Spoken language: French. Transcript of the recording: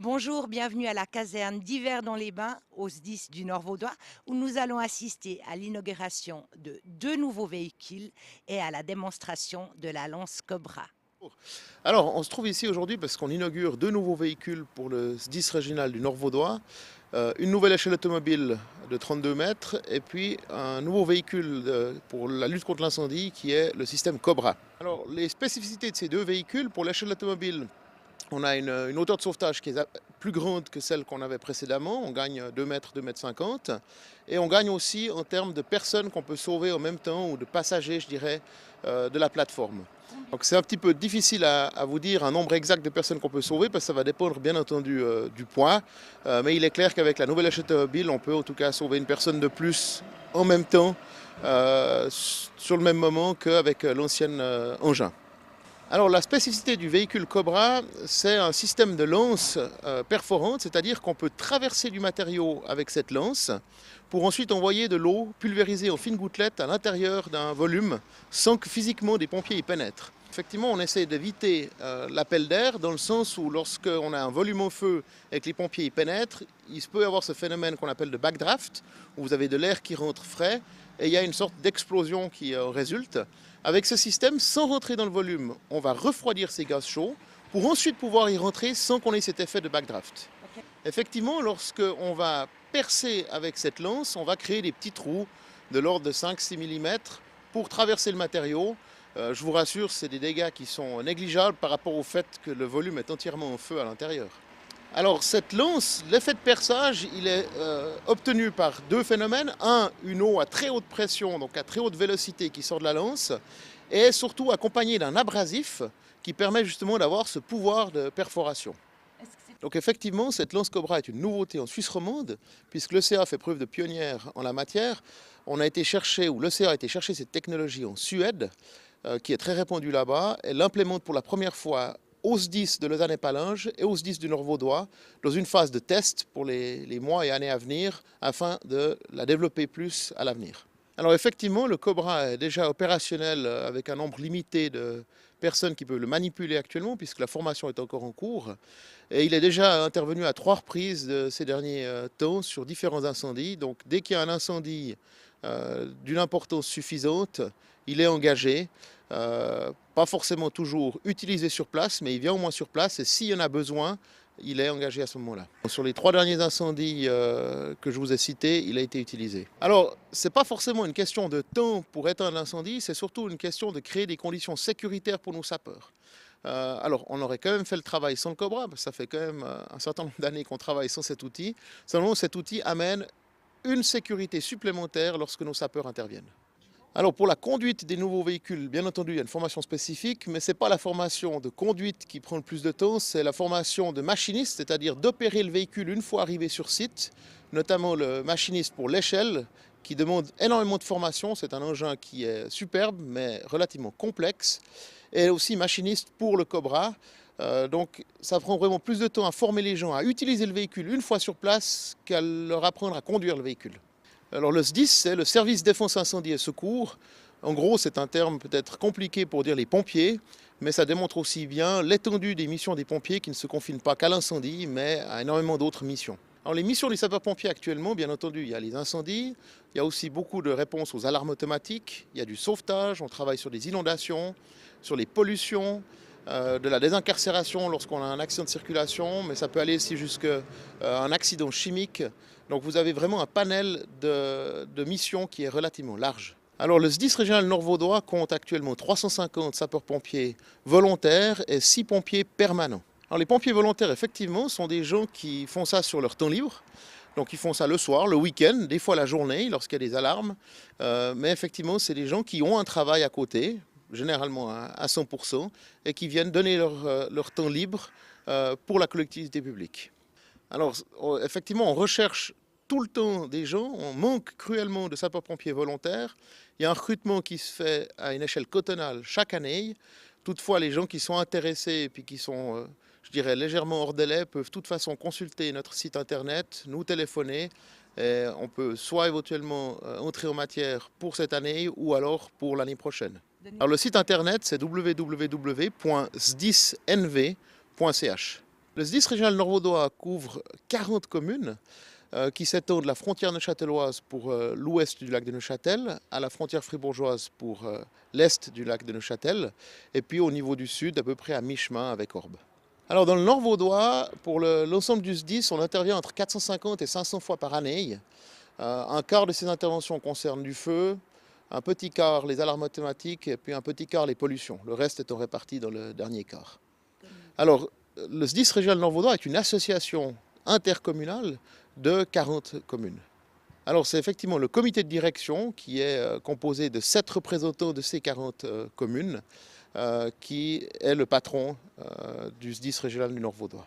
Bonjour, bienvenue à la caserne d'Yverdon-les-Bains, au SDIS du Nord-Vaudois, où nous allons assister à l'inauguration de deux nouveaux véhicules et à la démonstration de la lance Cobra. Alors, on se trouve ici aujourd'hui parce qu'on inaugure deux nouveaux véhicules pour le SDIS régional du Nord-Vaudois. Une nouvelle échelle automobile de 32 mètres et puis un nouveau véhicule pour la lutte contre l'incendie qui est le système Cobra. Alors, les spécificités de ces deux véhicules, pour l'échelle automobile, on a une hauteur de sauvetage qui est plus grande que celle qu'on avait précédemment. On gagne 2 mètres, 2 mètres 50. Et on gagne aussi en termes de personnes qu'on peut sauver en même temps ou de passagers, je dirais, de la plateforme. Donc c'est un petit peu difficile à vous dire un nombre exact de personnes qu'on peut sauver parce que ça va dépendre bien entendu du poids. Mais il est clair qu'avec la nouvelle échelle automobile, on peut en tout cas sauver une personne de plus en même temps sur le même moment qu'avec l'ancienne engin. Alors la spécificité du véhicule Cobra, c'est un système de lance perforante, c'est-à-dire qu'on peut traverser du matériau avec cette lance pour ensuite envoyer de l'eau pulvérisée en fines gouttelettes à l'intérieur d'un volume sans que physiquement des pompiers y pénètrent. Effectivement, on essaie d'éviter l'appel d'air dans le sens où lorsqu'on a un volume en feu et que les pompiers y pénètrent, il se peut avoir ce phénomène qu'on appelle de backdraft, où vous avez de l'air qui rentre frais et il y a une sorte d'explosion qui résulte. Avec ce système, sans rentrer dans le volume, on va refroidir ces gaz chauds pour ensuite pouvoir y rentrer sans qu'on ait cet effet de backdraft. Effectivement, lorsqu'on va percer avec cette lance, on va créer des petits trous de l'ordre de 5-6 mm pour traverser le matériau. Je vous rassure, c'est des dégâts qui sont négligeables par rapport au fait que le volume est entièrement en feu à l'intérieur. Alors cette lance, l'effet de perçage, il est obtenu par deux phénomènes. Un, une eau à très haute pression, donc à très haute vélocité qui sort de la lance, et surtout accompagné d'un abrasif qui permet justement d'avoir ce pouvoir de perforation. Donc effectivement, cette lance Cobra est une nouveauté en Suisse romande, puisque l'ECA fait preuve de pionnière en la matière. On a été chercher, ou l'ECA a été chercher cette technologie en Suède, qui est très répandue là-bas. Elle l'implémente pour la première fois au SDIS de Lausanne-et-Palinges et au SDIS du Nord-Vaudois dans une phase de test pour les mois et années à venir afin de la développer plus à l'avenir. Alors effectivement, le Cobra est déjà opérationnel avec un nombre limité de personnes qui peuvent le manipuler actuellement puisque la formation est encore en cours. Et il est déjà intervenu à 3 reprises de ces derniers temps sur différents incendies. Donc dès qu'il y a un incendie d'une importance suffisante, il est engagé. Pas forcément toujours utilisé sur place, mais il vient au moins sur place et s'il y en a besoin, il est engagé à ce moment-là. Sur les 3 derniers incendies que je vous ai cités, il a été utilisé. Alors, ce n'est pas forcément une question de temps pour éteindre l'incendie, c'est surtout une question de créer des conditions sécuritaires pour nos sapeurs. Alors, on aurait quand même fait le travail sans le Cobra, parce que ça fait quand même un certain nombre d'années qu'on travaille sans cet outil. Seulement, cet outil amène une sécurité supplémentaire lorsque nos sapeurs interviennent. Alors pour la conduite des nouveaux véhicules, bien entendu, il y a une formation spécifique, mais ce n'est pas la formation de conduite qui prend le plus de temps, c'est la formation de machiniste, c'est-à-dire d'opérer le véhicule une fois arrivé sur site, notamment le machiniste pour l'échelle, qui demande énormément de formation. C'est un engin qui est superbe, mais relativement complexe, et aussi machiniste pour le Cobra. Donc ça prend vraiment plus de temps à former les gens à utiliser le véhicule une fois sur place qu'à leur apprendre à conduire le véhicule. Alors le SDIS, c'est le service défense incendie et secours. En gros, c'est un terme peut-être compliqué pour dire les pompiers, mais ça démontre aussi bien l'étendue des missions des pompiers qui ne se confinent pas qu'à l'incendie, mais à énormément d'autres missions. Alors les missions des sapeurs-pompiers actuellement, bien entendu, il y a les incendies, il y a aussi beaucoup de réponses aux alarmes automatiques, il y a du sauvetage, on travaille sur les inondations, sur les pollutions, de la désincarcération lorsqu'on a un accident de circulation, mais ça peut aller aussi jusqu'à un accident chimique. Donc vous avez vraiment un panel de missions qui est relativement large. Alors le SDIS régional nord-vaudois compte actuellement 350 sapeurs-pompiers volontaires et 6 pompiers permanents. Alors les pompiers volontaires, effectivement, sont des gens qui font ça sur leur temps libre. Donc ils font ça le soir, le week-end, des fois la journée lorsqu'il y a des alarmes. Mais effectivement, c'est des gens qui ont un travail à côté, généralement à 100%, et qui viennent donner leur temps libre pour la collectivité publique. Alors, effectivement, on recherche tout le temps des gens, on manque cruellement de sapeurs-pompiers volontaires. Il y a un recrutement qui se fait à une échelle cantonale chaque année. Toutefois, les gens qui sont intéressés et puis qui sont, je dirais, légèrement hors délai peuvent de toute façon consulter notre site internet, nous téléphoner. Et on peut soit éventuellement entrer en matière pour cette année ou alors pour l'année prochaine. Alors, le site internet, c'est www.sdisnv.ch. Le SDIS régional nord-vaudois couvre 40 communes qui s'étendent de la frontière neuchâteloise pour l'ouest du lac de Neuchâtel, à la frontière fribourgeoise pour l'est du lac de Neuchâtel, et puis au niveau du sud, à peu près à mi-chemin avec Orbe. Alors dans le nord-vaudois, pour l'ensemble du SDIS, on intervient entre 450 et 500 fois par année. Un quart de ces interventions concerne du feu, un petit quart les alarmes automatiques et puis un petit quart les pollutions. Le reste étant réparti dans le dernier quart. Alors, le SDIS régional nord-vaudois est une association intercommunale de 40 communes. Alors c'est effectivement le comité de direction qui est composé de 7 représentants de ces 40 communes qui est le patron du SDIS régional du nord-vaudois.